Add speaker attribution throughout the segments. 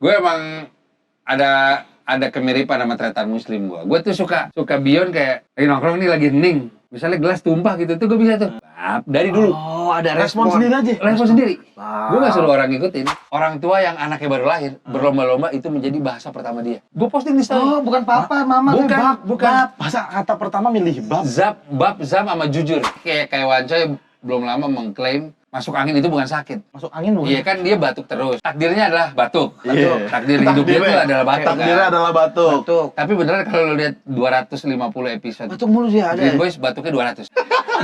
Speaker 1: Gue emang ada kemiripan sama Tretan Muslim gue. Gue tuh suka Bion kayak lagi nongkrong nih lagi hening. Misalnya gelas tumpah gitu tuh gue bisa tuh. Dari dulu.
Speaker 2: Oh, ada
Speaker 3: Respon sendiri aja.
Speaker 1: Respon sendiri. Gue gak suruh orang ngikutin. Orang tua yang anaknya baru lahir berlomba-lomba itu menjadi bahasa pertama dia. Gue posting di story.
Speaker 2: Oh, bukan papa, mama,
Speaker 1: Bukan,
Speaker 2: bab,
Speaker 1: bukan.
Speaker 2: bab.
Speaker 3: Masa kata pertama milih bab?
Speaker 1: Bab, zam sama jujur. Kayak Wancoy belum lama mengklaim masuk angin itu bukan sakit.
Speaker 3: Masuk angin bukan?
Speaker 1: Iya kan dia batuk terus. Takdirnya adalah batuk.
Speaker 3: Iya.
Speaker 1: Takdir hidup dia itu adalah batuk.
Speaker 3: Takdirnya
Speaker 1: Kan?
Speaker 3: adalah batuk.
Speaker 2: Batuk.
Speaker 1: Tapi beneran kalau lo lihat 250 episode.
Speaker 2: Batuk mulu sih ada.
Speaker 1: Green Boys batuknya 200.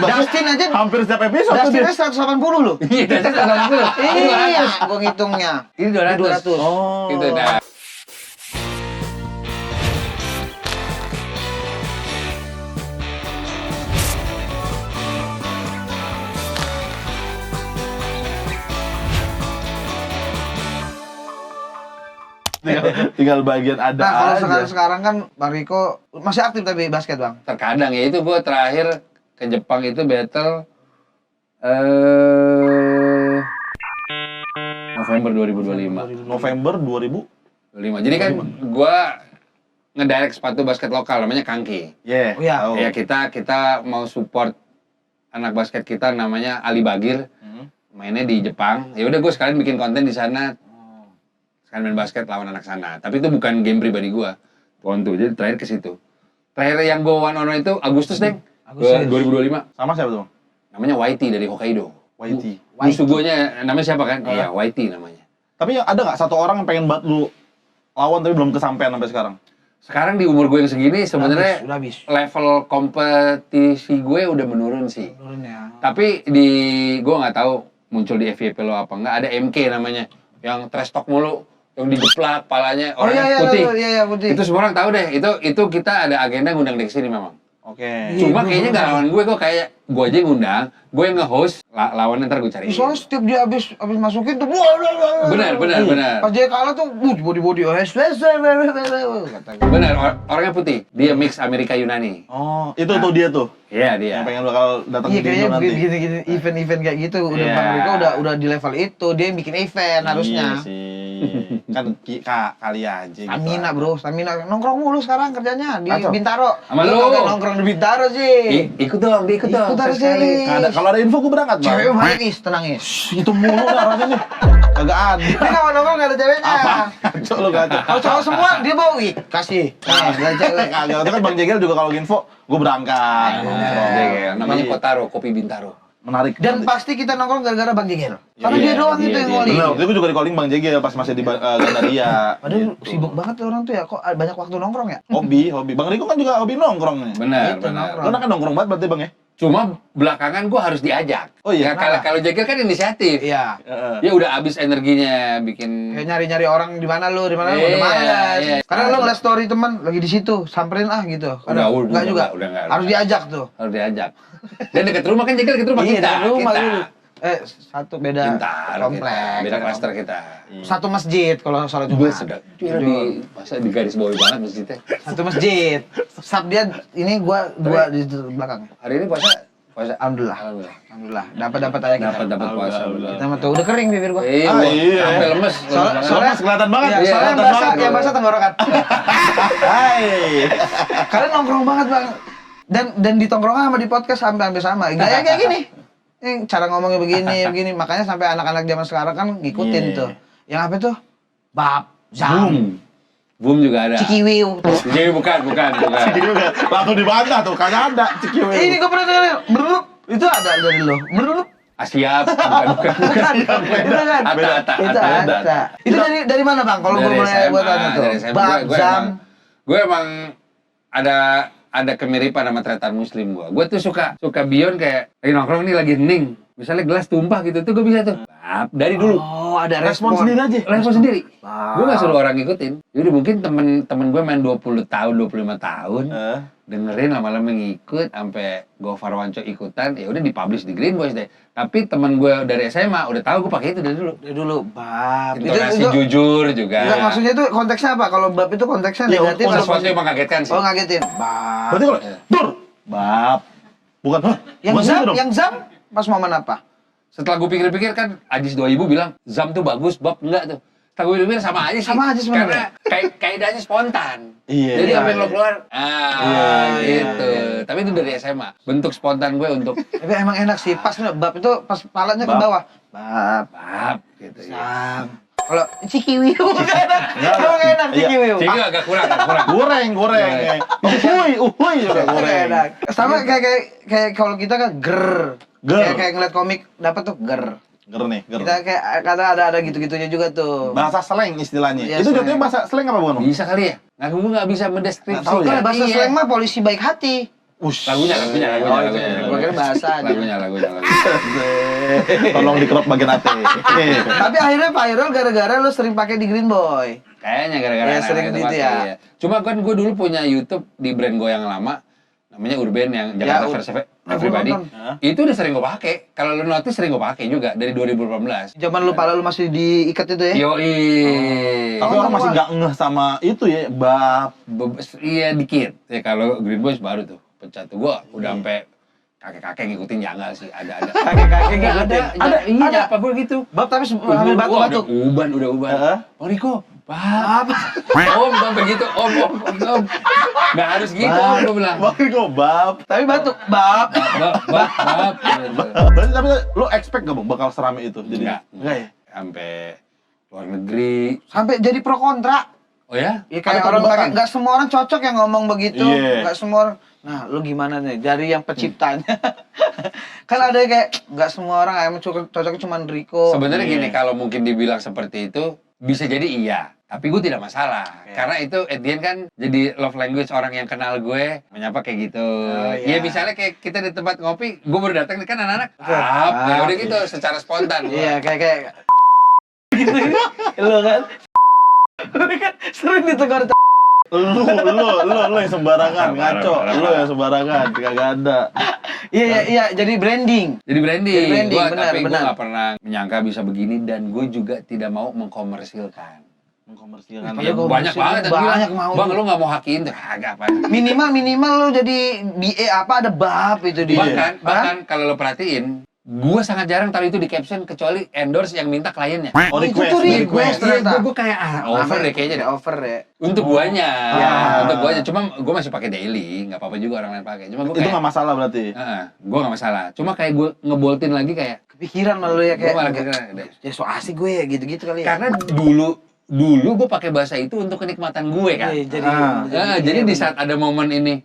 Speaker 2: Dustin aja.
Speaker 3: Hampir setiap episode tuh dia.
Speaker 2: Dustinnya 180 loh.
Speaker 1: Iya, dari 180.
Speaker 2: Iya, gua ngitungnya.
Speaker 1: Ini 200.
Speaker 2: 200.
Speaker 3: Oh.
Speaker 1: Gitu nah.
Speaker 3: Tinggal bagian ada
Speaker 2: Nah, kalau
Speaker 3: aja.
Speaker 2: sekarang kan Bang Riko masih aktif tapi basket, Bang.
Speaker 1: Terkadang ya itu gue terakhir ke Jepang itu battle November 2025.
Speaker 3: November 2000.
Speaker 1: Jadi kan gue ngedirect sepatu basket lokal namanya Kangki.
Speaker 3: Yeah.
Speaker 2: Oh, iya.
Speaker 3: tahu.
Speaker 1: Ya kita mau support anak basket kita namanya Ali Bagir. Mainnya di Jepang. Ya udah gue sekalian bikin konten di sana. Sekalian main basket lawan anak sana. Tapi itu bukan game pribadi gue. Pontu. Jadi terakhir ke situ. Terakhir yang gue one on one itu Agustus, Deng.
Speaker 2: Agustus.
Speaker 1: 2025.
Speaker 3: Sama siapa tuh?
Speaker 1: Namanya YT dari Hokkaido.
Speaker 3: YT.
Speaker 1: Musuh guanya namanya siapa kan? Iya, YT namanya.
Speaker 3: Tapi ada nggak satu orang yang pengen banget lu lawan tapi belum kesampaian sampai sekarang?
Speaker 1: Sekarang di umur gue yang segini sebenarnya
Speaker 2: Udah habis.
Speaker 1: level kompetisi gue udah menurun sih.
Speaker 2: Turun ya.
Speaker 1: Tapi gue nggak tahu muncul di FYP lo apa enggak, ada MK namanya yang trash talk mulu, yang digeplak palanya
Speaker 2: Oh
Speaker 1: orangnya
Speaker 2: iya,
Speaker 1: putih.
Speaker 2: iya, putih.
Speaker 1: Itu semua orang tahu deh. Itu kita ada agenda ngundang dia kesini memang.
Speaker 3: Oke.
Speaker 2: Iya,
Speaker 1: Cuma
Speaker 2: gua
Speaker 1: kayaknya nggak lawan gue kok, kayak gue aja yang ngundang, gue yang nge-host, lawannya ntar gue cari.
Speaker 2: Soalnya setiap dia habis masukin tuh wah.
Speaker 1: Benar.
Speaker 2: Pas dia kalah tuh body oh kata gue.
Speaker 1: Benar, orangnya putih. Dia mix Amerika Yunani.
Speaker 3: Oh, itu tuh dia tuh.
Speaker 1: Iya dia.
Speaker 3: Yang pengen bakal datang
Speaker 2: Iya
Speaker 3: ke Indo
Speaker 2: kayaknya
Speaker 3: nanti.
Speaker 2: gini event-event kayak gitu udah
Speaker 1: Iya.
Speaker 2: Bang Riko udah di level itu, dia yang bikin event harusnya.
Speaker 3: Iya sih. Kan kali aja gitu.
Speaker 2: Stamina bro, stamina nongkrong mulu sekarang kerjanya di
Speaker 3: Kacau.
Speaker 2: Bintaro.
Speaker 1: Sama lu.
Speaker 2: kagak nongkrong di Bintaro sih.
Speaker 1: Ikut dong, dia ikut dong.
Speaker 2: Ikut harus
Speaker 1: sekali.
Speaker 2: sih.
Speaker 3: Kalau ada info gue berangkat, Bang.
Speaker 2: Cewek banyak is, tenang is.
Speaker 3: Itu mulu arahnya nih. Kagak ada.
Speaker 2: Dia nggak mau nongkrong nggak ada ceweknya.
Speaker 3: Apa? Kacau lu kacau.
Speaker 2: Kalau cowok semua dia bawa kasih. Nah, ada cewek.
Speaker 3: Kagak. Itu kan Bang Jegel juga kalau info gue berangkat. Nongkrong.
Speaker 1: Jegel. Namanya
Speaker 3: Iya.
Speaker 1: Kotaro, kopi Bintaro.
Speaker 3: Menarik.
Speaker 2: Dan
Speaker 3: nanti.
Speaker 2: pasti kita nongkrong gara-gara Bang Jegel. Karena
Speaker 1: Iya,
Speaker 2: dia doang
Speaker 1: iya,
Speaker 2: itu yang
Speaker 1: iya.
Speaker 2: ngoli.
Speaker 3: Bener, waktu itu gue juga di calling Bang Jegel pas masih di Gandaria.
Speaker 2: Padahal
Speaker 3: Gitu.
Speaker 2: sibuk banget tuh orang tuh ya, kok banyak waktu nongkrong ya?
Speaker 3: Hobi. Bang Riko kan juga hobi nongkrong nih.
Speaker 1: Benar,
Speaker 2: Itu,
Speaker 1: benar.
Speaker 2: nongkrong.
Speaker 3: Lu kan nongkrong banget berarti Bang ya?
Speaker 1: Cuma belakangan gue harus diajak.
Speaker 3: Oh iya,
Speaker 1: Ya, kalau Jegel kan inisiatif.
Speaker 2: Iya.
Speaker 3: Heeh.
Speaker 1: Dia udah habis energinya bikin.
Speaker 2: Kayak nyari-nyari orang di mana lu, udah
Speaker 1: Iya,
Speaker 2: males.
Speaker 1: iya.
Speaker 2: Karena lu ngeliat story teman lagi di situ, samperin gitu. Karena
Speaker 1: Udah,
Speaker 2: enggak juga.
Speaker 1: udah enggak.
Speaker 2: Harus diajak tuh.
Speaker 1: Harus diajak. Dan deket rumah kan Jegel, deket rumah
Speaker 2: Iya,
Speaker 1: kita.
Speaker 2: dari rumah
Speaker 1: kita.
Speaker 2: dulu. Satu beda
Speaker 1: Bintaro
Speaker 2: komplek.
Speaker 1: kita. Beda klaster kita.
Speaker 2: Satu masjid kalau salat
Speaker 1: Gue
Speaker 2: Jumat.
Speaker 1: sedang. Masa di garis bawah banget masjidnya.
Speaker 2: Satu masjid. Sab dia ini gua di belakang.
Speaker 1: Hari ini puasa.
Speaker 2: Alhamdulillah. Alhamdulillah. Dapat aja kita.
Speaker 1: Dapat puasa.
Speaker 2: Kita mah tuh udah kering bibir gua.
Speaker 1: Iya,
Speaker 3: Ah, iya.
Speaker 1: sampai lemes.
Speaker 2: Soalnya
Speaker 3: kelihatan banget.
Speaker 2: Iya,
Speaker 1: Iya,
Speaker 2: soalnya yang
Speaker 3: kelihatan
Speaker 2: basah,
Speaker 3: banget,
Speaker 2: yang
Speaker 3: bro.
Speaker 2: basah tenggorokan.
Speaker 3: Hai.
Speaker 2: Kalian nongkrong banget, Bang. Dan di tongkrongan sama di podcast hampir sama. Gaya kayak gini. Cara ngomongnya begini. Makanya sampai anak-anak zaman sekarang kan ngikutin
Speaker 3: Iya.
Speaker 2: tuh. Yang apa tuh? Bab, Zam,
Speaker 1: Boom juga ada.
Speaker 2: Cikiwiu.
Speaker 1: Cikiwi bukan.
Speaker 3: Cikiwi udah langsung dibantah tuh, kagak ada Cikiwi.
Speaker 2: Ini gue pernah dengerin. Berurup. Itu ada dari lo. Berurup.
Speaker 1: Siap, bukan.
Speaker 2: Itu kan?
Speaker 1: Ata.
Speaker 2: Itu ada. Itu dari mana, Bang? Kalau gue
Speaker 1: Dari
Speaker 2: mulai buat
Speaker 1: SMA,
Speaker 2: tanya tuh.
Speaker 1: dari SMA.
Speaker 2: Bab, Zam.
Speaker 1: Gue emang ada kemiripan sama Tretan Muslim gue. Gue tuh suka Bion kayak lagi nongkrong nih lagi hening. Misalnya gelas tumpah gitu tuh gue bisa tuh. Dari dulu.
Speaker 2: Oh, ada
Speaker 3: Respon
Speaker 2: respon.
Speaker 3: sendiri aja.
Speaker 1: Respon sendiri.
Speaker 2: Wow.
Speaker 1: Gue gak suruh orang ngikutin. Jadi mungkin temen gue main 20 tahun, 25 tahun. Dengerin lama-lama ngikut sampai Gofar Wanco ikutan, ya udah dipublish di Green Boys deh. Tapi temen gue dari SMA udah tahu gue pakai itu dari dulu.
Speaker 2: Dari dulu, Bab.
Speaker 1: Intonasi jujur juga.
Speaker 2: Enggak, maksudnya itu konteksnya apa? Kalau bab itu konteksnya
Speaker 3: Ya,
Speaker 2: negatif atau
Speaker 1: Sesuatu
Speaker 2: positif?
Speaker 1: yang mengagetkan sih.
Speaker 2: Oh, ngagetin. Bab.
Speaker 3: Berarti kalau dur, bab. Bukan, hah?
Speaker 2: Yang
Speaker 3: Bukan
Speaker 2: Zam,
Speaker 3: gitu dong?
Speaker 2: yang Zam pas momen apa?
Speaker 1: Setelah gue pikir-pikir kan Ajis 2000 bilang Zam tuh bagus, Bab enggak tuh. Lagu Udin sama aja sih.
Speaker 2: Sama aja sebenarnya.
Speaker 1: Karena kaidahnya spontan.
Speaker 3: Iya.
Speaker 1: Jadi apa yang
Speaker 2: iya.
Speaker 1: lo keluar,
Speaker 3: Iya,
Speaker 1: gitu. Tapi itu dari SMA. Bentuk spontan gue untuk
Speaker 2: Tapi emang enak sih, pas bab itu pas palanya ke
Speaker 3: Bab.
Speaker 2: bawah. Bab.
Speaker 1: bab gitu ya.
Speaker 2: Sam. Kalau cikiwi gak enak. Gak enak
Speaker 3: Iya.
Speaker 2: cikiwi.
Speaker 1: Jadi agak kurang.
Speaker 3: Goreng. Uhuy juga
Speaker 2: Gak
Speaker 3: goreng.
Speaker 2: enak. Sama kayak kalau kita kan ger.
Speaker 3: Ger.
Speaker 2: Kayak ngeliat komik dapat tuh ger.
Speaker 3: Ger nih, ger.
Speaker 2: Kita kayak kata ada gitu-gitunya juga tuh.
Speaker 3: Bahasa slang istilahnya.
Speaker 2: Iya,
Speaker 3: Itu
Speaker 2: slang.
Speaker 3: jatuhnya bahasa slang apa bukan?
Speaker 1: Bisa kali ya? Gue nggak bisa
Speaker 3: Nggak tahu
Speaker 1: mendeskripsikan.
Speaker 3: ya.
Speaker 2: Kalau bahasa
Speaker 1: Iya.
Speaker 2: slang mah polisi baik hati.
Speaker 3: Ush.
Speaker 1: Lagunya.
Speaker 2: Oh, itu ya. Gua kira bahasa aja.
Speaker 1: Lagunya.
Speaker 3: Tolong dikerop bagian hati.
Speaker 2: Tapi akhirnya viral gara-gara lu sering pakai di Green Boy.
Speaker 1: Kayaknya gara-gara
Speaker 2: Ya,
Speaker 1: anak-anak
Speaker 2: sering
Speaker 1: itu
Speaker 2: gitu
Speaker 1: pakai,
Speaker 2: ya.
Speaker 1: iya. Cuma kan gue dulu punya YouTube di brand gue yang lama, namanya Urban yang Jakarta
Speaker 2: Ya,
Speaker 1: versi
Speaker 2: gua
Speaker 1: Everybody.
Speaker 2: nonton.
Speaker 1: Itu udah sering gue pakai. Kalau lu notice sering gue pakai juga dari 2018.
Speaker 2: Zaman lu pala lu masih diikat itu ya?
Speaker 1: Yoi.
Speaker 3: Tapi orang masih nggak ngeh sama itu ya, bab.
Speaker 1: Iya dikit. Ya kalau Green Boys baru tuh pecah tuh. Gue udah sampai kakek-kakek ngikutin janggal sih. Ada.
Speaker 2: Kakek-kakek ngikutin.
Speaker 1: Iya, apa gue gitu.
Speaker 2: Bab tapi ambil batu-batu.
Speaker 1: Udah uban.
Speaker 3: Heeh.
Speaker 1: Oh Riko, bab. Om, begitu. Om. Nggak harus gitu, Om, gue bilang.
Speaker 3: Makin kok bab.
Speaker 2: Tapi batu, bab.
Speaker 1: Bab.
Speaker 3: Berarti tapi lu expect gak bang bakal serame itu? Jadi
Speaker 1: Enggak.
Speaker 3: Enggak ya?
Speaker 1: Sampai luar negeri.
Speaker 2: Sampai jadi pro kontra.
Speaker 1: Oh ya?
Speaker 2: Ya kayak
Speaker 3: Ada
Speaker 2: orang
Speaker 3: perdebatan.
Speaker 2: nggak semua orang cocok yang ngomong begitu.
Speaker 3: Iya.
Speaker 2: Nggak semua orang. Nah, lu gimana nih dari yang penciptanya? Kan ada yang kayak nggak semua orang emang cocoknya cuma Riko.
Speaker 1: Sebenarnya
Speaker 3: Iya.
Speaker 1: gini, kalau mungkin dibilang seperti itu, bisa jadi iya. Tapi gue tidak masalah.
Speaker 2: Iya.
Speaker 1: Karena itu at the end kan jadi love language orang yang kenal gue. Menyapa kayak gitu.
Speaker 2: iya.
Speaker 1: Ya misalnya kayak kita di tempat ngopi, gue baru datang kan anak-anak.
Speaker 2: Betul.
Speaker 1: Ya udah gitu, secara spontan.
Speaker 2: Iya, kayak gitu. Lu kan sering ditegur.
Speaker 3: Lu yang sembarangan, ngaco.
Speaker 1: Parah.
Speaker 3: Lu yang sembarangan, kagak ada.
Speaker 2: Iya, jadi branding.
Speaker 1: Jadi branding.
Speaker 2: Jadi branding,
Speaker 1: Gua,
Speaker 2: benar,
Speaker 1: tapi gue
Speaker 2: benar.
Speaker 1: gak pernah menyangka bisa begini dan gue juga tidak mau mengkomersilkan.
Speaker 3: Mengkomersilkan.
Speaker 2: Padahal
Speaker 1: Ya,
Speaker 2: gua
Speaker 1: banyak
Speaker 2: komersil,
Speaker 1: banget yang
Speaker 2: banyak
Speaker 1: bilang,
Speaker 2: mau
Speaker 1: Bang
Speaker 2: tuh."
Speaker 1: lu gak mau hakiin tuh, kagak apa.
Speaker 2: Minimal lu jadi BA apa ada bab itu di.
Speaker 1: Bahkan kalau lo perhatiin, gue sangat jarang taruh itu di caption kecuali endorse yang minta kliennya.
Speaker 3: Oh,
Speaker 2: Itu
Speaker 3: request.
Speaker 2: tuh request ternyata.
Speaker 1: Gue kayak over deh kayaknya deh.
Speaker 2: Over ya.
Speaker 1: Untuk guanya,
Speaker 2: Ya.
Speaker 1: untuk guanya. Cuma gue masih pakai daily, nggak apa-apa juga orang lain pakai. Cuma gue
Speaker 3: Itu
Speaker 1: kayak,
Speaker 3: nggak masalah berarti.
Speaker 1: gue nggak masalah. Cuma kayak gue ngeboltin lagi kayak,
Speaker 2: Kepikiran malu ya
Speaker 1: gue
Speaker 2: kayak.
Speaker 1: malah kira deh.
Speaker 2: Ya so asik gue ya gitu-gitu kali ya.
Speaker 1: Karena dulu gue pakai bahasa itu untuk kenikmatan gue kan.
Speaker 2: Iya,
Speaker 1: Jadi di saat ada momen ini,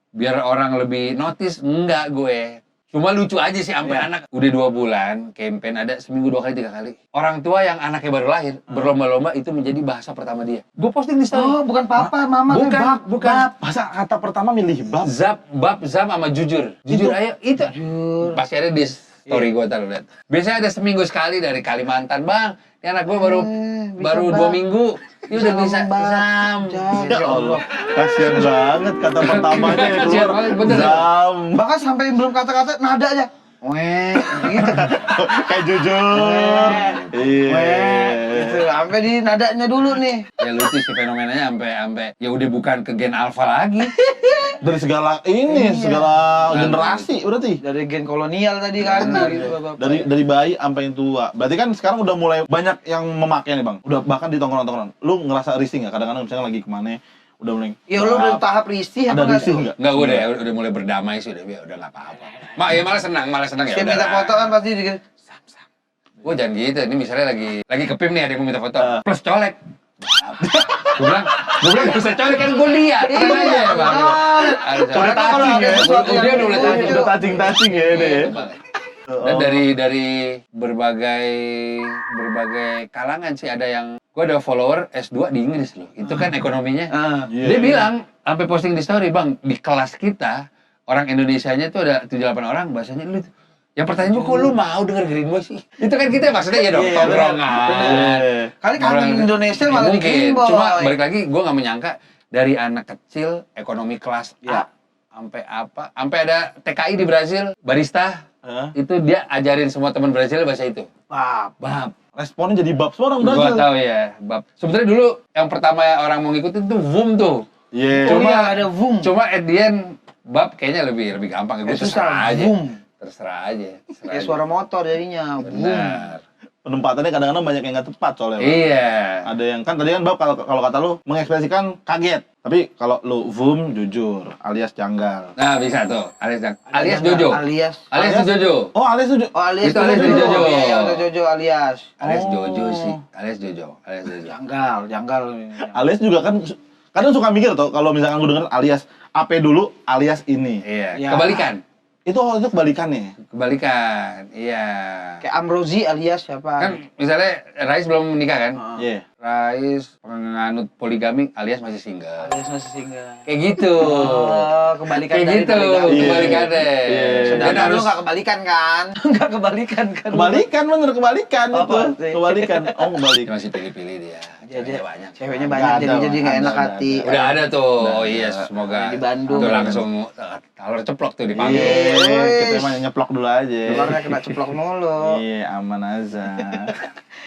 Speaker 1: biar orang lebih notice, enggak gue. Cuma lucu aja sih sampai anak udah 2 bulan campaign ada seminggu 2 kali 3 kali. Orang tua yang anaknya baru lahir berlomba-lomba itu menjadi bahasa pertama dia. Gue posting di story.
Speaker 2: Oh, bukan papa, mama,
Speaker 1: Bukan,
Speaker 2: bab,
Speaker 1: bukan.
Speaker 2: bab.
Speaker 3: Masa kata pertama milih bab?
Speaker 1: Bab sama jujur. Jujur ayo itu.
Speaker 2: Jujur.
Speaker 1: Pasti ada di story gue taruh lihat. Biasanya ada seminggu sekali dari Kalimantan, Bang. Ini anak gue
Speaker 2: bisa,
Speaker 1: baru
Speaker 2: Bang.
Speaker 1: 2 minggu. Dia udah bisa
Speaker 2: ngomong, Bab.
Speaker 1: zam.
Speaker 2: Jam.
Speaker 3: Ya Allah, kasihan banget kata pertamanya yang
Speaker 1: Kasihan
Speaker 3: keluar.
Speaker 1: banget, bener.
Speaker 3: Zam.
Speaker 2: Bahkan sampai belum kata-kata nada aja. Weh, gitu.
Speaker 3: Kayak jujur. Iya.
Speaker 2: Weh, gitu. Sampai di nadanya dulu nih.
Speaker 1: Ya lucu sih fenomenanya sampai ya udah bukan ke gen alpha lagi.
Speaker 3: Dari segala ini,
Speaker 2: Iya.
Speaker 3: segala generasi berarti.
Speaker 2: Dari gen kolonial tadi kan. Gitu, Bapak.
Speaker 3: Dari bayi sampai yang tua. Berarti kan sekarang udah mulai banyak yang memakai nih, Bang. Udah bahkan di tongkrongan-tongkrongan. Lu ngerasa risih nggak? Kadang-kadang misalnya lagi kemana, udah mulai.
Speaker 2: Ya lu udah tahap risih
Speaker 3: Ada
Speaker 2: apa
Speaker 3: risih nggak?
Speaker 1: Enggak udah mulai berdamai sih udah nggak apa-apa. Ya malah senang ya.
Speaker 2: Setiap minta foto kan pasti di
Speaker 1: Gue jangan gitu. Ini misalnya lagi ke PIM nih ada yang mau minta foto. Plus colek. Gue bilang gak usah colek kan gue lihat.
Speaker 2: Iya,
Speaker 1: Tenang aja ya Bang.
Speaker 2: betul.
Speaker 3: Udah touching ya.
Speaker 1: Dia udah mulai touching.
Speaker 3: Udah touching ya ini.
Speaker 1: Dan dari berbagai kalangan sih ada yang gue ada follower S2 di Inggris loh. Itu kan ekonominya.
Speaker 3: Iya.
Speaker 1: Dia bilang sampai posting di story, Bang, di kelas kita orang Indonesianya tuh ada 7-8 orang bahasanya lu. Yang pertanyaan gue, kok lu mau denger Green Boy sih? Itu kan kita maksudnya ya dong,
Speaker 2: Iya,
Speaker 1: tongkrongan.
Speaker 3: Iya.
Speaker 2: Kali kami Indonesia malah di
Speaker 1: Mungkin,
Speaker 2: Green Boy.
Speaker 1: cuma balik lagi gue nggak menyangka dari anak kecil ekonomi kelas
Speaker 2: Ya.
Speaker 1: A sampai ada TKI di Brazil barista itu dia ajarin semua teman Brazil bahasa itu.
Speaker 2: Bab.
Speaker 3: Responnya jadi bab semua orang
Speaker 1: Gua
Speaker 3: Brazil.
Speaker 1: tahu ya, bab. Sebenarnya dulu yang pertama orang mau ngikutin tuh VUM tuh.
Speaker 3: Iya.
Speaker 2: Oh
Speaker 1: Cuma-
Speaker 2: iya, ada Vum.
Speaker 1: Cuma at the end bab kayaknya lebih gampang. Gue
Speaker 2: Susah,
Speaker 1: terserah aja.
Speaker 2: Vum.
Speaker 1: Terserah aja.
Speaker 2: Kayak suara motor jadinya. Vum.
Speaker 1: Benar.
Speaker 3: penempatannya kadang-kadang banyak yang nggak tepat soalnya. Bang.
Speaker 1: Iya.
Speaker 3: Ada yang kan tadi kan Bab kalau kata lu mengekspresikan kaget. Tapi kalau lu Vum jujur alias janggal.
Speaker 1: Nah, bisa tuh. Alias Jojo.
Speaker 2: Alias.
Speaker 1: Alias itu Jojo.
Speaker 3: Oh, alias jujur.
Speaker 2: Oh, alias
Speaker 1: Itu alias dari Jojo.
Speaker 2: Iya, untuk Jojo alias.
Speaker 1: Alias
Speaker 3: Oh.
Speaker 1: Jojo sih. Alias Jojo. Alias Jojo.
Speaker 2: Janggal.
Speaker 3: Alias juga kan kadang suka mikir tuh kalau misalkan gue denger alias AP dulu alias ini.
Speaker 1: Iya.
Speaker 2: Ya.
Speaker 1: Kebalikan.
Speaker 3: Itu kebalikannya.
Speaker 1: Kebalikan. Iya.
Speaker 2: Kayak Amrozi alias siapa?
Speaker 1: Kan misalnya Rais belum menikah kan?
Speaker 3: Iya.
Speaker 1: Rais penganut poligami alias masih single.
Speaker 2: Alias masih single.
Speaker 1: Kayak gitu.
Speaker 2: Oh, kebalikan
Speaker 1: Kayak
Speaker 2: dari
Speaker 1: gitu.
Speaker 2: poligami.
Speaker 3: Iya.
Speaker 1: Kebalikannya.
Speaker 3: Iya.
Speaker 1: Dan
Speaker 2: Sedangkan lu
Speaker 1: harus
Speaker 2: nggak kebalikan kan? Nggak kebalikan kan?
Speaker 3: Kebalikan bener kebalikan
Speaker 2: Oh,
Speaker 3: itu.
Speaker 2: pasti.
Speaker 3: Kebalikan. Oh, kebalik.
Speaker 1: masih pilih-pilih dia. Ceweknya banyak.
Speaker 2: Ceweknya
Speaker 3: Nggak
Speaker 2: banyak
Speaker 3: ada,
Speaker 2: jadi nggak
Speaker 3: Bang.
Speaker 2: enak
Speaker 3: Ada,
Speaker 2: hati.
Speaker 1: Udah ada tuh.
Speaker 3: Udah
Speaker 1: Oh iya,
Speaker 3: ada.
Speaker 1: semoga
Speaker 2: Di Bandung.
Speaker 1: tuh langsung talor ceplok tuh di panggung.
Speaker 3: Iya, kita mah nyeplok dulu aja.
Speaker 2: Telurnya kena ceplok mulu.
Speaker 3: Iya, aman aja.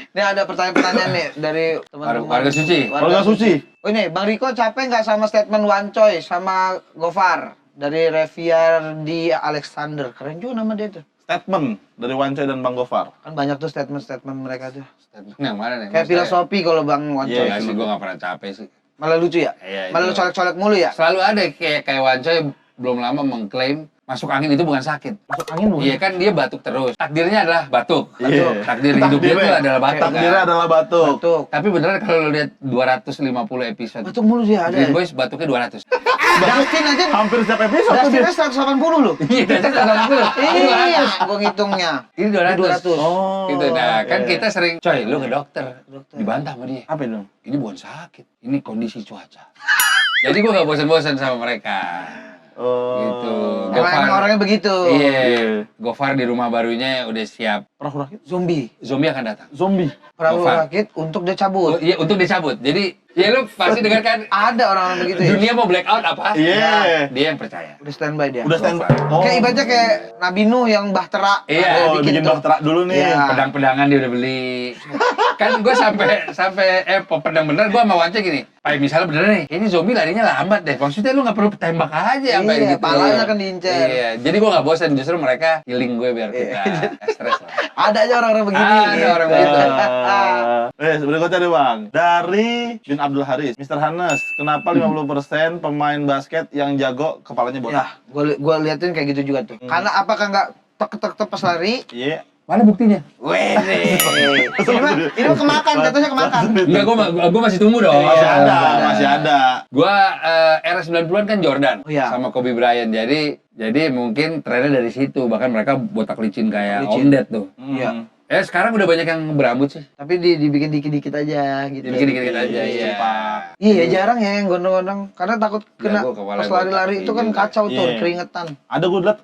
Speaker 2: Ini ada pertanyaan-pertanyaan nih dari teman-teman.
Speaker 1: Warga suci.
Speaker 3: Warga suci.
Speaker 2: Oh ini, Bang Riko capek nggak sama statement One Choice sama Gofar dari Reviardi Alexander? Keren juga nama dia tuh.
Speaker 3: Statement dari Wancoy dan Bang Gofar.
Speaker 2: Kan banyak tuh statement-statement mereka tuh.
Speaker 1: Statement yang mana nih?
Speaker 2: Kayak filosofi kalau Bang One
Speaker 3: Iya,
Speaker 2: Choice.
Speaker 1: Iya sih, gue gak pernah capek sih.
Speaker 2: Malah lucu ya?
Speaker 1: Iya,
Speaker 2: Malah lu
Speaker 1: itu.
Speaker 2: colek-colek mulu ya?
Speaker 1: Selalu ada kayak Wancoy belum lama mengklaim masuk angin itu bukan sakit.
Speaker 3: Masuk angin bukan?
Speaker 1: Iya kan dia batuk terus. Takdirnya adalah batuk.
Speaker 3: Iya.
Speaker 1: Takdir hidup dia itu adalah batuk
Speaker 3: Takdirnya
Speaker 1: kan.
Speaker 3: adalah batuk.
Speaker 2: Batuk.
Speaker 1: Tapi beneran kalau lo lihat 250 episode
Speaker 2: Batuk mulu dia ada.
Speaker 1: Green Boys batuknya 200.
Speaker 2: Dustin aja.
Speaker 3: Hampir setiap episode tuh
Speaker 2: Dustinnya
Speaker 3: dia.
Speaker 2: 180 loh.
Speaker 1: Iya, dan
Speaker 2: Iya, gua ngitungnya.
Speaker 1: Ini 200.
Speaker 2: 200.
Speaker 3: Oh.
Speaker 1: Gitu. Nah, kan
Speaker 3: iya.
Speaker 1: kita sering, coy, lu ke dokter.
Speaker 2: Dokter.
Speaker 1: Dibantah sama dia.
Speaker 3: Apa itu?
Speaker 1: Ini bukan sakit, ini kondisi cuaca. Jadi gua gak bosan-bosan sama mereka.
Speaker 3: Oh.
Speaker 1: Gitu.
Speaker 2: Emang orangnya begitu.
Speaker 1: Iya. Gofar di rumah barunya udah siap.
Speaker 3: Perahu rakit?
Speaker 2: Zombie.
Speaker 1: Zombie akan datang.
Speaker 3: Zombie.
Speaker 2: Perahu
Speaker 1: Gofar.
Speaker 2: rakit untuk dia
Speaker 1: Oh,
Speaker 2: cabut.
Speaker 1: iya, untuk dicabut. Jadi, ya lu pasti dengar kan,
Speaker 2: Ada orang-orang begitu ya.
Speaker 1: dunia mau blackout apa?
Speaker 3: Iya.
Speaker 1: Dia yang percaya.
Speaker 2: Udah standby dia.
Speaker 3: Udah stand.
Speaker 1: Gofar.
Speaker 3: Oh.
Speaker 2: Kayak ibaratnya kayak Nabi Nuh yang bahtera.
Speaker 1: Iya.
Speaker 3: Oh, bikin
Speaker 2: tuh.
Speaker 3: bahtera dulu nih.
Speaker 2: Iya.
Speaker 1: Pedang-pedangan dia udah beli. Kan gue sampai pedang bener gue sama Wance gini. Pak misalnya bener nih, ini zombie larinya lambat deh. Maksudnya lu nggak perlu tembak aja sampai
Speaker 2: Iya,
Speaker 1: gitu.
Speaker 2: palanya kan diincer.
Speaker 1: Iya, jadi gue nggak bosan. Justru mereka healing gue biar kita nggak stres lah.
Speaker 2: Ada aja orang-orang begini.
Speaker 1: Ada orang begitu.
Speaker 3: Sebenarnya kocak deh bang. Dari Bin Abdul Haris, Mr. Hanes, kenapa 50% pemain basket yang jago kepalanya botak?
Speaker 2: Ya, gua liatin kayak gitu juga tuh. Karena apakah nggak tek pas lari?
Speaker 3: Iya.
Speaker 1: Mana buktinya?
Speaker 2: Wede. Ini mah kemakan, jatuhnya kemakan.
Speaker 1: Enggak, gue masih tunggu dong.
Speaker 3: Masih ada,
Speaker 2: ada.
Speaker 3: masih ada.
Speaker 1: Gue era 90-an kan Jordan
Speaker 2: Oh, iya.
Speaker 1: sama Kobe Bryant. Jadi mungkin trennya dari situ. Bahkan mereka botak licin kayak
Speaker 2: Licin.
Speaker 1: Om Ded tuh.
Speaker 2: Iya.
Speaker 1: Sekarang udah banyak yang berambut sih.
Speaker 2: Tapi dibikin dikit-dikit aja gitu.
Speaker 1: Dibikin dikit-dikit aja, iya.
Speaker 3: Cepat.
Speaker 2: Iya, jarang ya yang gondrong-gondrong. Karena takut kena
Speaker 1: Jago kepala
Speaker 2: pas lari-lari
Speaker 1: botak
Speaker 2: itu kan
Speaker 1: juga.
Speaker 2: kacau tuh,
Speaker 3: Iya.
Speaker 2: keringetan.
Speaker 3: Ada gue liat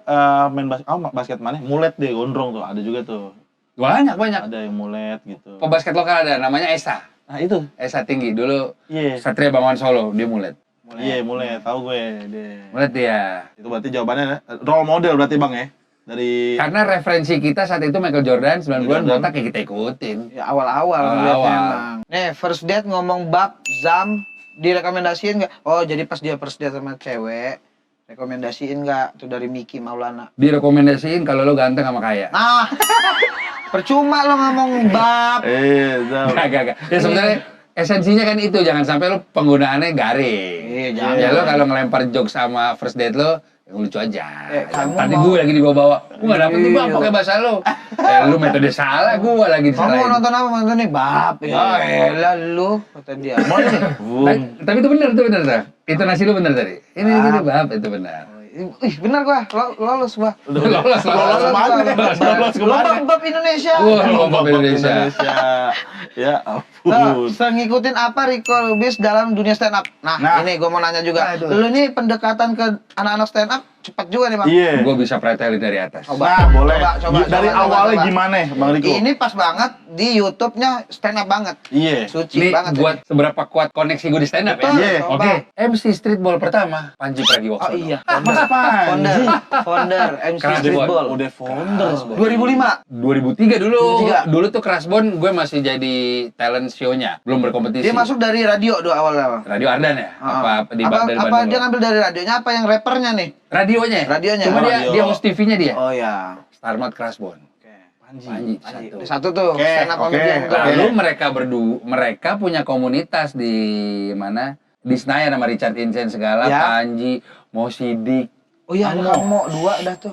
Speaker 3: main basket mana? Mulet deh, gondrong tuh. Ada juga tuh.
Speaker 1: Banyak.
Speaker 3: Ada yang mulet gitu.
Speaker 1: Pebasket lokal ada, namanya Esa.
Speaker 3: Nah itu.
Speaker 1: Esa tinggi. Dulu
Speaker 3: Iya.
Speaker 1: Satria Bangun Solo, dia mulet.
Speaker 3: Iya, mulet. Tahu gue deh.
Speaker 1: Mulet dia.
Speaker 3: Itu berarti jawabannya role model berarti bang ya? Dari
Speaker 1: Karena referensi kita saat itu Michael Jordan, 90-an
Speaker 3: Jordan.
Speaker 1: botak ya kita ikutin.
Speaker 2: Ya awal-awal
Speaker 1: Awal-awal.
Speaker 2: ngeliatnya emang. Nih, first date ngomong bab, zam, direkomendasiin nggak? Oh, jadi pas dia first date sama cewek, rekomendasiin nggak? Tuh dari Miki Maulana.
Speaker 1: Direkomendasiin kalau lo ganteng sama kaya.
Speaker 2: Nah, percuma lo ngomong bab.
Speaker 3: Zam.
Speaker 1: Gak. Ya sebenarnya esensinya kan itu, jangan sampai lo penggunaannya garing.
Speaker 2: Iya,
Speaker 1: Ya
Speaker 2: jangan.
Speaker 1: lo kalau ngelempar jokes sama first date lo, yang lucu aja.
Speaker 2: Kamu
Speaker 1: Tadi
Speaker 2: mau-
Speaker 1: gue lagi dibawa-bawa. Gue gak dapet nih bang,
Speaker 2: Iya.
Speaker 1: pakai bahasa lo. Lu metode salah, gue lagi
Speaker 2: Kamu
Speaker 1: disalahin.
Speaker 2: nonton apa? Nonton nih bab. Ya elah lu, kata dia. Mau nih.
Speaker 1: Tapi itu benar, tuh. Intonasi lu benar tadi. Ini gini bab, itu benar.
Speaker 2: Ih, benar gua. Lolos gua.
Speaker 1: Lolos
Speaker 3: kemana? Lolos kemana?
Speaker 2: Bab Indonesia.
Speaker 1: Wah, lomba Indonesia.
Speaker 3: Ya
Speaker 2: Tuh,
Speaker 3: ampun.
Speaker 2: sering ngikutin apa Riko Lubis dalam dunia stand up? Nah,
Speaker 3: Nah.
Speaker 2: ini gua mau nanya juga.
Speaker 1: Aduh.
Speaker 2: Lu nih pendekatan ke anak-anak stand up cepat juga nih, Bang.
Speaker 3: Iya.
Speaker 1: Gue bisa pretelin dari atas.
Speaker 3: Nah, boleh.
Speaker 2: Coba,
Speaker 3: Dari
Speaker 2: coba,
Speaker 3: awalnya
Speaker 2: coba.
Speaker 3: gimana, Bang Riko?
Speaker 2: Ini pas banget di YouTube-nya stand up banget.
Speaker 3: Iya.
Speaker 2: Suci
Speaker 1: Ini
Speaker 2: banget.
Speaker 1: buat seberapa kuat koneksi gue di stand up ya.
Speaker 2: Betul,
Speaker 3: Iya.
Speaker 2: coba.
Speaker 1: Oke, MC Streetball pertama, Panji Pragiwaksono.
Speaker 2: Oh iya,
Speaker 3: Masa
Speaker 2: founder,
Speaker 3: Panji?
Speaker 2: founder MC
Speaker 1: Keras
Speaker 2: Streetball.
Speaker 3: Udah founder.
Speaker 2: 2005.
Speaker 1: 2003 dulu.
Speaker 2: 2003.
Speaker 1: Dulu tuh Krasbon gue masih jadi talent show-nya, belum berkompetisi.
Speaker 2: Dia masuk dari radio doa awalnya.
Speaker 1: Radio Ardan ya? Apa dari
Speaker 2: apa
Speaker 1: Bandung?
Speaker 2: dia ngambil dari radionya apa yang rappernya nih?
Speaker 1: Radionya.
Speaker 2: Radionya.
Speaker 1: Cuma
Speaker 3: Radio.
Speaker 1: dia host TV-nya dia.
Speaker 2: Oh ya.
Speaker 1: Starmat Krasbon.
Speaker 2: Oke.
Speaker 1: Panji satu.
Speaker 2: Satu tuh,
Speaker 3: Oke,
Speaker 2: stand up
Speaker 3: oke.
Speaker 2: comedian.
Speaker 1: Lalu mereka punya komunitas di mana? Di Senayan sama Richard Vincent segala,
Speaker 2: Ya.
Speaker 1: Panji, Mo Sidik.
Speaker 2: Oh iya, ada Kang Mo, 2 dah tuh.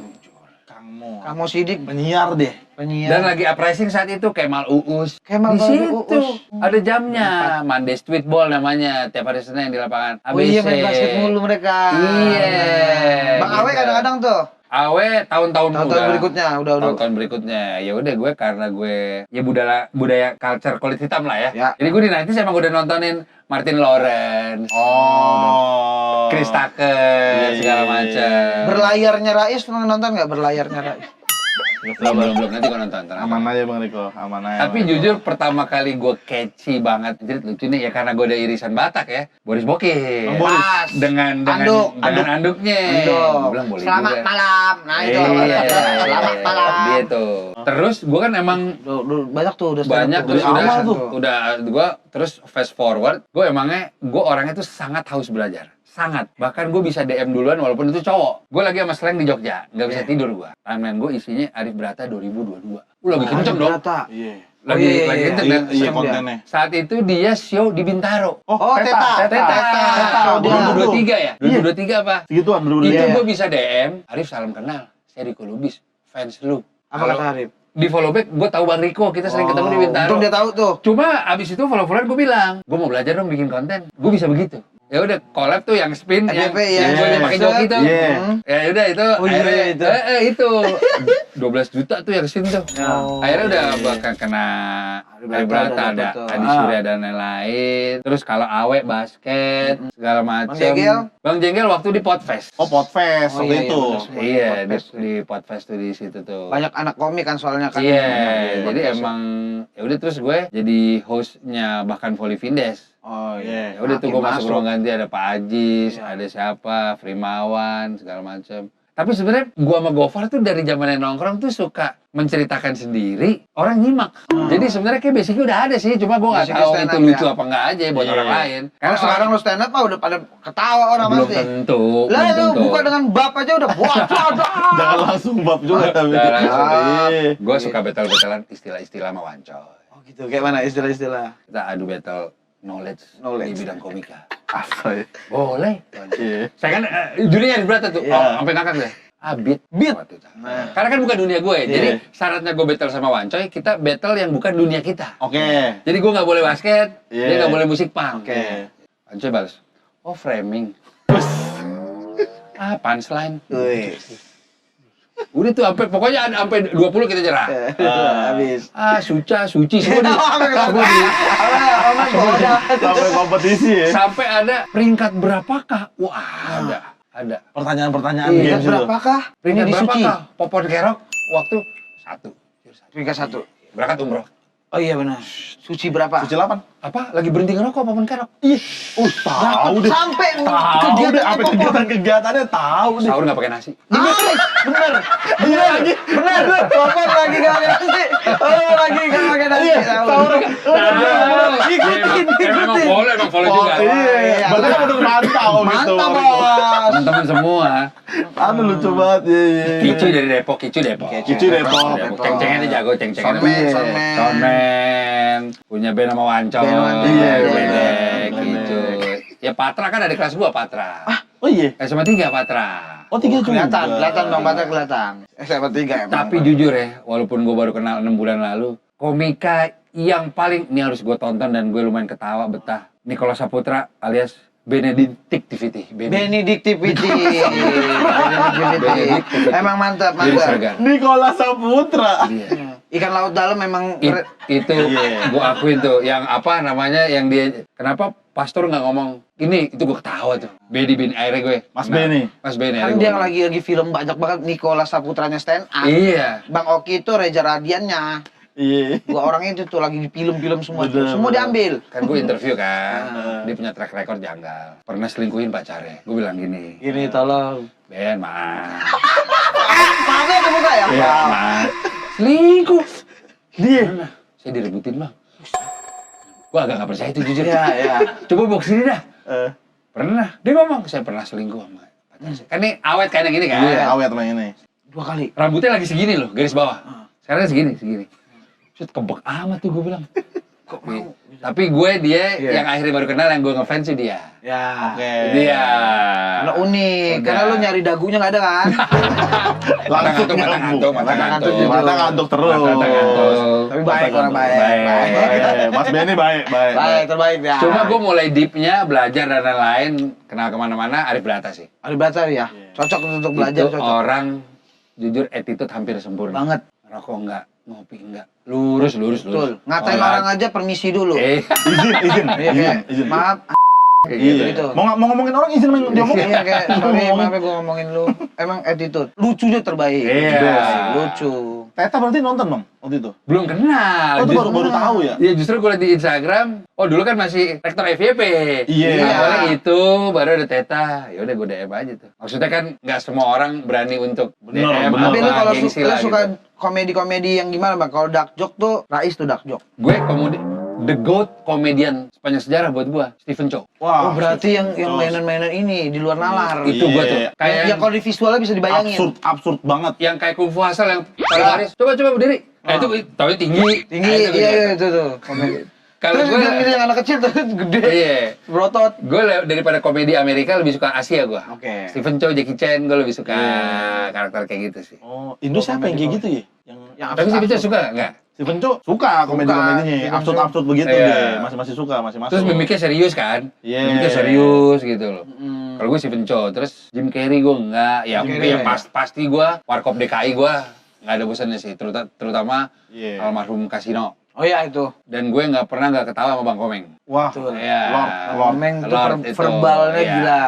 Speaker 3: Kang Mo.
Speaker 2: Kang Mo Sidik,
Speaker 3: Penyiar deh.
Speaker 2: penyiar.
Speaker 1: Dan lagi uprising saat itu Kemal Uus.
Speaker 2: Kemal
Speaker 1: di situ
Speaker 2: Uus.
Speaker 1: ada jamnya. Monday Street Ball namanya. Tiap hari Senin di lapangan ABC.
Speaker 2: Oh iya, main basket mulu mereka.
Speaker 1: Iya.
Speaker 2: Bang Awe kadang-kadang tuh.
Speaker 1: Awe tahun-tahun
Speaker 2: Berikutnya udah.
Speaker 1: Tahun-tahun berikutnya. Ya udah gue karena gue ya budaya culture kulit hitam lah ya.
Speaker 2: Ya.
Speaker 1: Jadi gue di 90s emang udah nontonin Martin Lawrence,
Speaker 3: Oh.
Speaker 1: Chris Tucker, segala macam.
Speaker 2: Berlayarnya Rais, pernah nonton nggak Berlayarnya Rais?
Speaker 1: Belum nanti gue nonton. tenang.
Speaker 3: Aman aja Bang Riko, aman aja.
Speaker 1: Tapi
Speaker 3: Bang Riko.
Speaker 1: jujur pertama kali gue catchy banget, jadi lucu nih ya karena gue ada irisan Batak ya, Boris Bokir.
Speaker 3: Bang Boris.
Speaker 2: Pas.
Speaker 1: Dengan anduknya. Gua bilang boleh
Speaker 2: Selamat
Speaker 1: juga.
Speaker 2: malam. Nah itu.
Speaker 1: Iya,
Speaker 2: Selamat malam.
Speaker 1: Dia tuh. Terus gue kan emang
Speaker 2: Banyak tuh udah stand up
Speaker 1: banyak
Speaker 2: tuh.
Speaker 1: terus
Speaker 3: Dari awal tuh.
Speaker 1: udah gue terus fast forward, gue emangnya gue orangnya tuh sangat haus belajar. Sangat. Bahkan gue bisa DM duluan walaupun itu cowok. Gue lagi sama Slang di Jogja. Nggak bisa tidur gue. Timeline gue isinya Arif Brata 2022. Lagi kenceng dong.
Speaker 2: Ternyata.
Speaker 3: Iya.
Speaker 1: Lagi kenceng
Speaker 3: Iya,
Speaker 1: dan
Speaker 3: iya kontennya.
Speaker 1: saat itu dia show di Bintaro.
Speaker 2: Oh, Teta.
Speaker 3: Teta.
Speaker 1: 2023 ya? 2023 apa?
Speaker 3: Segituan dulu
Speaker 1: Itu
Speaker 3: dia.
Speaker 1: gue bisa DM, Arif salam kenal. Saya Riko Lubis, fans lu.
Speaker 2: Apa kata Arif?
Speaker 1: Di follow back, gue tahu Bang Riko, kita sering ketemu di Bintaro.
Speaker 2: Untung dia tahu tuh.
Speaker 1: Cuma abis itu follow-followan gue bilang, gue mau belajar dong bikin konten. Gue bisa begitu. Ya udah collab tuh yang spin, yang
Speaker 2: FYP, ya.
Speaker 1: gue pakai joki tuh.
Speaker 3: Iya.
Speaker 1: Ya udah itu.
Speaker 2: Oh, iya,
Speaker 1: akhirnya-
Speaker 2: itu.
Speaker 1: itu 12 juta tuh yang spin tuh.
Speaker 2: Oh.
Speaker 1: Akhirnya udah bakal kena Ari Brata, ada
Speaker 2: tuh.
Speaker 1: Adi Surya dan lain-lain. Terus kalau Awe basket segala macam.
Speaker 2: Jenggel?
Speaker 1: Bang Jenggel waktu di Podfest.
Speaker 3: Oh, Podfest
Speaker 2: Oh,
Speaker 3: waktu
Speaker 2: iya,
Speaker 3: itu.
Speaker 2: iya, bener.
Speaker 1: Iya,
Speaker 2: Podfest.
Speaker 1: di Podfest tuh di situ tuh.
Speaker 2: Banyak anak komik kan soalnya kan.
Speaker 1: Iya, jadi
Speaker 2: Podcast.
Speaker 1: emang ya udah terus gue jadi hostnya bahkan Volley Vindes.
Speaker 2: Oh
Speaker 3: iya.
Speaker 1: Ya udah tuh gue
Speaker 2: Makin
Speaker 1: masuk ruang ganti ada Pak Ajis,
Speaker 2: Iya.
Speaker 1: ada siapa, Frimawan, segala macam. Tapi sebenarnya gua sama Gofar tuh dari zamannya nongkrong tuh suka menceritakan sendiri, orang nyimak. Jadi sebenarnya kayak basicnya udah ada sih, cuma gua nggak
Speaker 2: Basicnya
Speaker 1: tahu
Speaker 2: stand
Speaker 1: itu
Speaker 2: up
Speaker 1: lucu
Speaker 2: ya.
Speaker 1: apa enggak aja buat
Speaker 3: Iya.
Speaker 1: orang lain.
Speaker 2: Kalau sekarang lu stand up mah udah pada ketawa orang
Speaker 1: belum
Speaker 2: pasti.
Speaker 1: tentu.
Speaker 2: Lah
Speaker 1: belum
Speaker 2: lu
Speaker 1: tentu.
Speaker 2: buka dengan bab aja udah wah
Speaker 3: Jangan langsung bab juga tapi.
Speaker 1: Jangan langsung.
Speaker 3: Iya.
Speaker 1: Gua suka battle-battlean istilah-istilah sama Wancoy.
Speaker 2: Oh gitu, kayak mana istilah-istilah?
Speaker 1: Kita adu battle knowledge di bidang komika.
Speaker 3: Apa ya?
Speaker 1: Boleh.
Speaker 3: Iya.
Speaker 1: Saya kan jurinya di berata tuh,
Speaker 3: Iya.
Speaker 1: sampai ngakak deh. Beat. Waktu itu.
Speaker 2: Nah.
Speaker 1: Karena kan bukan dunia gue, jadi
Speaker 3: Iya.
Speaker 1: syaratnya gue battle sama Wancoy, kita battle yang bukan dunia kita.
Speaker 3: Oke.
Speaker 1: Jadi gue nggak boleh basket,
Speaker 3: Iya.
Speaker 1: dia nggak boleh musik punk.
Speaker 3: Oke.
Speaker 1: Wancoy balas, oh framing. Punchline.
Speaker 2: Wih.
Speaker 1: Udah tuh sampai pokoknya ada sampai 20 kita nyerah.
Speaker 2: Habis.
Speaker 1: Suci semua di.
Speaker 3: Sampai kompetisi ya.
Speaker 1: Sampai ada peringkat berapakah? Wah, ada.
Speaker 3: Pertanyaan-pertanyaan
Speaker 1: Iya,
Speaker 3: games itu.
Speaker 2: Berapakah?
Speaker 1: Peringkat
Speaker 2: Ini di Suci.
Speaker 1: berapakah? Popon Kerok waktu 1.
Speaker 2: Peringkat 1.
Speaker 1: Berangkat umroh.
Speaker 2: Oh iya benar. Suci berapa?
Speaker 3: Suci 8.
Speaker 1: Apa? Lagi berhenti ngerokok Popon Kerok?
Speaker 3: Tahu deh.
Speaker 2: Sampai
Speaker 3: Tahu deh apa
Speaker 2: Popon.
Speaker 3: kegiatan-kegiatannya tahu deh.
Speaker 1: Sahur nggak pakai nasi.
Speaker 2: Bener.
Speaker 3: Iya lagi.
Speaker 2: Bener. Popon lagi gak pakai nasi. Oh lagi gak pakai nasi.
Speaker 3: Iya, sahur.
Speaker 2: Ikutin.
Speaker 1: Emang follow juga.
Speaker 3: Iya. Berarti kan udah mantau gitu.
Speaker 2: Mantap bos.
Speaker 1: Teman-teman semua.
Speaker 3: Aduh lucu banget. Iya.
Speaker 1: Kicu dari Depok.
Speaker 3: Kicu Depok.
Speaker 1: Ceng-cengannya jago, ceng-cengannya.
Speaker 2: Soundman.
Speaker 1: Soundman. Punya band sama Wancoy.
Speaker 2: Band Wancoy.
Speaker 3: Iya,
Speaker 1: Bedek,
Speaker 3: Bedek.
Speaker 1: gitu. Ya Patra kan ada kelas gua Patra.
Speaker 3: Oh iya.
Speaker 1: SMA 3 Patra.
Speaker 3: Oh 3 juga.
Speaker 2: Kelihatan Bang Patra kelihatan. SMA 3 emang.
Speaker 1: Tapi jujur ya, walaupun gue baru kenal 6 bulan lalu, komika yang paling, ini harus gue tonton dan gue lumayan ketawa, betah. Nicholas Saputra alias Benedictivity.
Speaker 2: Benedictivity. Emang mantap,
Speaker 1: Jadi
Speaker 2: mantap.
Speaker 1: serga.
Speaker 3: Nicholas Saputra.
Speaker 1: Iya.
Speaker 2: Ikan laut dalam memang
Speaker 1: Itu
Speaker 3: Iya.
Speaker 1: gue akuin tuh, yang apa namanya, yang dia, kenapa pastor nggak ngomong, ini, itu gue ketawa tuh. Bedi bin airnya gue.
Speaker 3: Mas
Speaker 1: Nah,
Speaker 3: Beni.
Speaker 1: Mas Beni.
Speaker 2: kan
Speaker 1: akhirnya
Speaker 2: dia
Speaker 1: gua-
Speaker 2: lagi film banyak banget Nicholas Saputranya stand up.
Speaker 1: Iya.
Speaker 2: Bang Oki itu Reza Radiannya.
Speaker 3: Iya.
Speaker 2: Dua orang itu tuh lagi di film-film semua tuh.
Speaker 3: Bener,
Speaker 2: Semua
Speaker 3: bener.
Speaker 2: diambil.
Speaker 1: Kan gue interview kan, dia punya track record janggal. Pernah selingkuhin pacarnya. Gue bilang gini,
Speaker 2: Gini tolong.
Speaker 1: Ben, maaf.
Speaker 2: Maafnya kebuka ya?
Speaker 1: Iya, maaf. Selingkuh.
Speaker 3: Dia.
Speaker 1: Pernah. Saya direbutin, Bang. Gua agak nggak percaya itu jujur.
Speaker 2: Iya, iya.
Speaker 1: Coba bawa sini dah.
Speaker 3: Eh,
Speaker 1: Pernah. Dia ngomong, saya pernah selingkuh sama pacar saya. Kan ini awet kayak gini kan.
Speaker 3: Iya, awet main ini.
Speaker 2: 2 kali.
Speaker 1: Rambutnya lagi segini loh, garis bawah. Sekarang segini. Set kebek amat tuh gue bilang. Kok mau? Tapi dia yang akhirnya baru kenal, yang gue ngefans sih dia.
Speaker 2: Ya.
Speaker 3: Oke.
Speaker 1: Dia.
Speaker 2: Karena unik,
Speaker 1: Udah.
Speaker 2: karena lu nyari dagunya nggak ada kan?
Speaker 3: Langsung
Speaker 1: Mata ngantuk.
Speaker 3: Mata ngantuk terus.
Speaker 1: Mata ngantuk.
Speaker 2: Tapi baik, orang baik.
Speaker 3: Baik. Mas Benny baik.
Speaker 2: Baik, terbaik ya.
Speaker 1: Cuma gue mulai deepnya belajar dan lain-lain, kenal kemana-mana, Arif Brata sih.
Speaker 2: Ada baca ya? Cocok untuk belajar,
Speaker 1: Itu
Speaker 2: cocok.
Speaker 1: orang jujur attitude hampir sempurna.
Speaker 2: Banget.
Speaker 1: Rokok enggak, ngopi enggak, lurus.
Speaker 2: Betul. Ngatain orang aja permisi dulu.
Speaker 3: Izin.
Speaker 2: Iya, kayak,
Speaker 3: Izin.
Speaker 2: maaf.
Speaker 3: Iya.
Speaker 2: Gitu.
Speaker 3: Mau ngomongin orang izin main diomongin.
Speaker 2: Iya, kayak, sorry, maaf ya gue ngomongin lu. Emang attitude. Lucunya terbaik.
Speaker 1: Iya.
Speaker 2: Lucu.
Speaker 3: Teta berarti nonton Bang waktu itu.
Speaker 1: Belum kenal.
Speaker 3: Oh, itu baru tahu ya.
Speaker 1: Iya, justru gue liat di Instagram. Oh, dulu kan masih rektor FYP.
Speaker 3: Iya.
Speaker 1: Awalnya itu, baru ada Teta. Ya udah gue DM aja tuh. Maksudnya kan nggak semua orang berani untuk
Speaker 3: Bener.
Speaker 2: Tapi lu kalau
Speaker 1: gengsi
Speaker 2: lu
Speaker 1: lah
Speaker 2: suka
Speaker 1: gitu.
Speaker 2: komedi-komedi yang gimana, Bang? Kalau dark joke tuh, Rais tuh dark joke.
Speaker 1: Gue the GOAT komedian sepanjang sejarah buat gue, Stephen Chow.
Speaker 2: Oh, berarti yang mainan-mainan ini di luar nalar.
Speaker 1: Itu gue tuh.
Speaker 3: Iya.
Speaker 1: Kayak
Speaker 2: Yang kalau di visualnya bisa dibayangin.
Speaker 3: absurd banget.
Speaker 1: yang kayak Kung Fu Hustle yang paling laris. Coba berdiri. Itu tapi tinggi.
Speaker 2: Tinggi,
Speaker 1: Nah, itu
Speaker 2: iya
Speaker 1: gede.
Speaker 2: itu tuh. Komedi.
Speaker 1: Kalau
Speaker 2: Terus
Speaker 1: gue
Speaker 2: yang anak kecil tuh gede.
Speaker 1: iya.
Speaker 2: Berotot.
Speaker 1: Gue daripada komedi Amerika lebih suka Asia gue.
Speaker 2: Oke.
Speaker 1: Stephen Chow, Jackie Chan, gue lebih suka karakter kayak gitu sih.
Speaker 3: Oh, Indo siapa yang kayak gitu ya? Yang
Speaker 1: Tapi Stephen Chow suka nggak?
Speaker 3: Stephen Chow suka komedi-komedinya,
Speaker 2: Stephen
Speaker 3: absurd-absurd begitu
Speaker 1: Iya.
Speaker 3: deh. Masih suka, masih masuk.
Speaker 1: Terus mimiknya serius kan?
Speaker 3: Iya.
Speaker 1: Mimiknya serius gitu loh. Kalau gue Stephen Chow, terus Jim Carrey gue enggak. Ya,
Speaker 2: Jim Carrey,
Speaker 1: pasti gue Warkop DKI gue nggak ada bosannya sih. Terutama
Speaker 3: Iya.
Speaker 1: almarhum Kasino.
Speaker 2: Oh iya itu.
Speaker 1: Dan gue nggak pernah nggak ketawa sama Bang Komeng.
Speaker 3: Wah,
Speaker 2: Betul.
Speaker 1: Iya.
Speaker 3: Lord.
Speaker 2: Komeng tuh
Speaker 1: Lord itu,
Speaker 2: verbalnya
Speaker 1: iya.
Speaker 2: gila.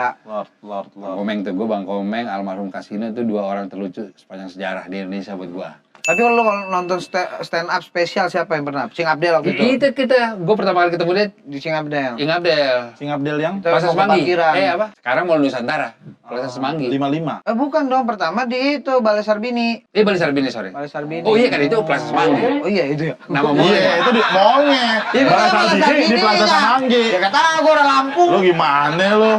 Speaker 3: Lord.
Speaker 1: Bang Komeng tuh, gue Bang Komeng, almarhum Kasino itu dua orang terlucu sepanjang sejarah di Indonesia buat gue.
Speaker 2: Tapi kalau nonton stand up spesial siapa yang pernah? Cing Abdel waktu itu.
Speaker 1: Itu gue pertama kali ketemu dia
Speaker 2: Di Cing Abdel.
Speaker 1: Ing Abdel.
Speaker 3: Sing Abdel yang
Speaker 2: Kita
Speaker 1: Plaza
Speaker 2: mau ke
Speaker 1: Semanggi.
Speaker 2: parkiran.
Speaker 1: Apa? Sekarang Mall Nusantara. Plaza Semanggi.
Speaker 3: 55.
Speaker 2: Bukan dong, pertama di itu Balai Sarbini.
Speaker 1: Bali Sarbini, sorry.
Speaker 2: Balai Sarbini.
Speaker 1: Oh iya kan itu Plaza Semanggi.
Speaker 2: Oh iya itu ya.
Speaker 1: Nama mall.
Speaker 3: Iya, itu di mallnya.
Speaker 2: Iya,
Speaker 3: Balas
Speaker 2: betul,
Speaker 3: Sarbini
Speaker 2: Sarbini
Speaker 3: di Plaza
Speaker 2: ya.
Speaker 3: Semanggi.
Speaker 2: Ya kata gua orang Lampung.
Speaker 3: Lu gimana lu?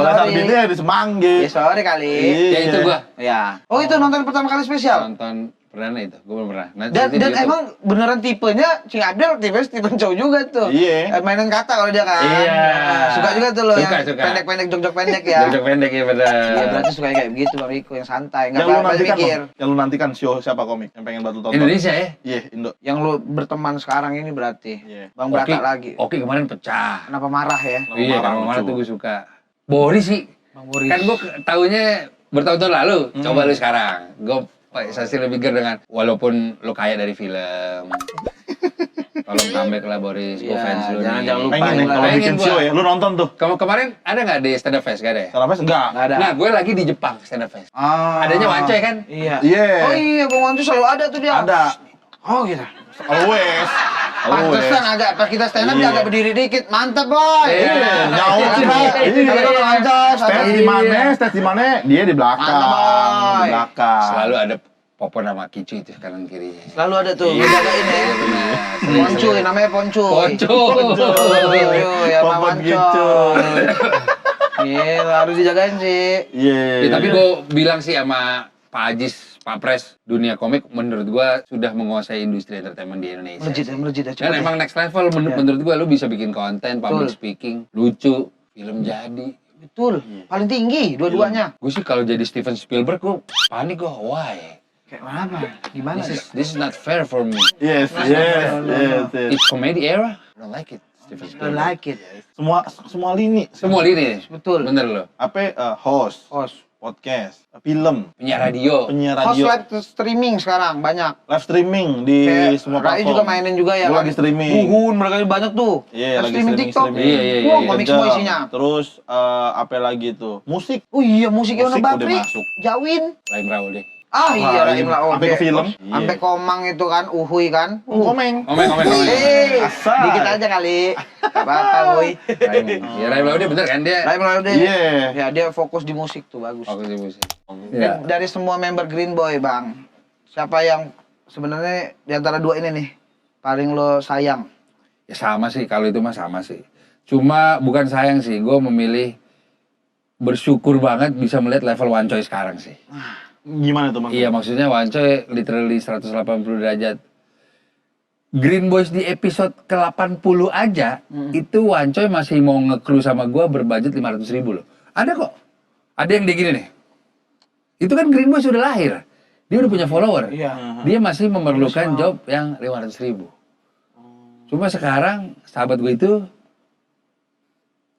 Speaker 3: Balas
Speaker 2: sorry.
Speaker 3: Sarbini di Semanggi.
Speaker 2: Ya sorry kali.
Speaker 1: Ya itu gue
Speaker 2: Ya. Oh itu nonton pertama kali spesial.
Speaker 1: nonton perdana itu. Gue belum pernah. Nanti
Speaker 2: Dan
Speaker 1: di YouTube.
Speaker 2: emang beneran tipenya Cing Abdel tipe Stephen Chow juga tuh.
Speaker 3: Iya.
Speaker 2: Mainan kata kalau dia kan.
Speaker 1: Iya.
Speaker 2: Nah, suka juga tuh lo
Speaker 1: Suka,
Speaker 2: yang
Speaker 1: suka.
Speaker 2: pendek-pendek jok-jok pendek ya.
Speaker 1: Jok pendek ya bener.
Speaker 2: Iya berarti suka kayak begitu Bang Riko yang santai, enggak
Speaker 3: Yang lu
Speaker 2: apa-apa
Speaker 3: nantikan,
Speaker 2: mikir.
Speaker 3: Bang. Yang lu nantikan show siapa komik yang pengen batu tonton?
Speaker 1: Indonesia ya.
Speaker 3: Iya, Indo.
Speaker 2: Yang lu berteman sekarang ini berarti.
Speaker 3: Iya.
Speaker 2: Bang Brata lagi.
Speaker 1: Oke kemarin pecah.
Speaker 2: Kenapa marah ya?
Speaker 1: Iya,
Speaker 3: marah,
Speaker 1: kalau kemarin
Speaker 3: lucu.
Speaker 1: tuh gue suka. Boris sih.
Speaker 2: Bang Boris.
Speaker 1: Kan gue taunya bertahun-tahun lalu. Coba lu sekarang. Gue pasti lebih ger dengan walaupun lu kaya dari film. Tolong comeback lah Boris, gue
Speaker 2: Iya,
Speaker 1: fans lu
Speaker 2: jangan-
Speaker 1: nih.
Speaker 2: jangan lupa.
Speaker 3: Pengen nih kalau
Speaker 1: Pengen
Speaker 3: bikin
Speaker 1: gua.
Speaker 3: show ya, lu nonton tuh.
Speaker 1: Kemarin ada nggak di Stand Up Fest? Gak ada ya?
Speaker 3: Stand Up Fest enggak?
Speaker 2: Nggak ada.
Speaker 1: Nah, gue lagi di Jepang Stand Up Fest.
Speaker 2: Ah.
Speaker 1: Adanya Wancoy kan?
Speaker 2: Iya.
Speaker 3: Iya.
Speaker 2: Oh iya, Bang Wancu selalu ada tuh dia.
Speaker 3: Ada.
Speaker 2: Oh gitu.
Speaker 3: Always.
Speaker 2: Pantesan agak pas kita stand up dia
Speaker 3: Iya.
Speaker 2: agak berdiri dikit. Mantap, boy.
Speaker 1: Iya.
Speaker 3: Nyaut sih,
Speaker 2: Iya.
Speaker 3: Bang.
Speaker 2: Kalau Bang Anjas,
Speaker 3: Stage di mana? Stage di mana? Dia di belakang.
Speaker 2: Mantap, boy.
Speaker 3: Di belakang.
Speaker 1: Selalu ada Popon sama Kicu itu kanan kirinya.
Speaker 2: Selalu ada tuh,
Speaker 1: Iya,
Speaker 2: ngejagain ya.
Speaker 1: iya, benar.
Speaker 2: Poncuy, namanya Poncuy.
Speaker 1: Poncuy.
Speaker 2: Poncuy, ya Bang
Speaker 3: Popon
Speaker 2: Wancoy.
Speaker 3: gitu.
Speaker 2: Iya, harus dijagain sih.
Speaker 3: Iya.
Speaker 1: Ya, tapi gue bilang sih sama Pak Ajis, Pak Pres, dunia komik menurut gue sudah menguasai industri entertainment di Indonesia.
Speaker 2: Melejit ya.
Speaker 1: Dan emang next level menurut gue lu bisa bikin konten, public speaking, lucu, film jadi.
Speaker 2: Betul, paling tinggi dua-duanya.
Speaker 1: Gue sih kalau jadi Steven Spielberg gue panik gue, why?
Speaker 2: Kayak mana? Gimana ya?
Speaker 1: This is not fair for me.
Speaker 3: Yes.
Speaker 1: It's comedy era. I don't like it, Steven
Speaker 2: I
Speaker 1: Spielberg.
Speaker 2: like it.
Speaker 3: Semua lini.
Speaker 1: Semua lini,
Speaker 2: Betul.
Speaker 1: bener loh.
Speaker 3: Apa host, podcast, film,
Speaker 1: Penyiar radio.
Speaker 3: penyiar
Speaker 2: Host
Speaker 3: radio,
Speaker 2: live streaming sekarang banyak.
Speaker 3: live streaming di
Speaker 2: Kayak
Speaker 3: semua
Speaker 2: Rai
Speaker 3: platform.
Speaker 2: juga mainin juga ya.
Speaker 3: Gua
Speaker 2: kan?
Speaker 3: lagi streaming.
Speaker 2: Buhun, mereka banyak tuh.
Speaker 3: Iya,
Speaker 2: Live
Speaker 3: lagi
Speaker 2: streaming TikTok.
Speaker 3: streaming.
Speaker 1: Iya, iya,
Speaker 2: Wah,
Speaker 1: iya.
Speaker 2: komik
Speaker 3: Kejam.
Speaker 2: semua isinya.
Speaker 3: Terus apa lagi tuh? Musik.
Speaker 2: Oh iya, musiknya
Speaker 3: Musik
Speaker 2: Yono
Speaker 3: udah
Speaker 2: Bakri.
Speaker 3: masuk.
Speaker 2: Jawin.
Speaker 1: Lain Raul deh.
Speaker 2: Ah iya, Rahim lah.
Speaker 3: Sampai ke film.
Speaker 2: Sampai Komang itu kan, Uhuy kan.
Speaker 3: Komeng.
Speaker 1: Komen.
Speaker 2: Asal. Dikit aja kali. Gak apa-apa, Uhuy.
Speaker 1: Ya Raul Laude bener kan dia?
Speaker 2: Rahim lah deh.
Speaker 3: Iya.
Speaker 2: Ya dia fokus di musik tuh, bagus.
Speaker 1: Fokus di musik.
Speaker 2: Dari semua member Green Boy, Bang. Siapa yang sebenarnya di antara dua ini nih paling lo sayang?
Speaker 1: Ya sama sih, kalau itu mah sama sih. Cuma bukan sayang sih, gue memilih bersyukur banget bisa melihat level Wancoy sekarang sih.
Speaker 3: Gimana tuh, Bang?
Speaker 1: Iya, maksudnya Wancoy literally 180 derajat. Green Boys di episode ke-80 aja, itu Wancoy masih mau nge-crew sama gua berbudget 500.000 loh. Ada kok. Ada yang dia gini nih. Itu kan Green Boys udah lahir. Dia udah punya follower.
Speaker 2: Iya.
Speaker 1: Dia masih memerlukan job yang 500.000. Cuma sekarang sahabat gue itu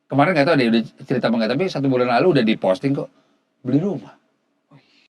Speaker 1: kemarin nggak tahu deh udah cerita apa nggak, tapi 1 bulan lalu udah diposting kok beli rumah.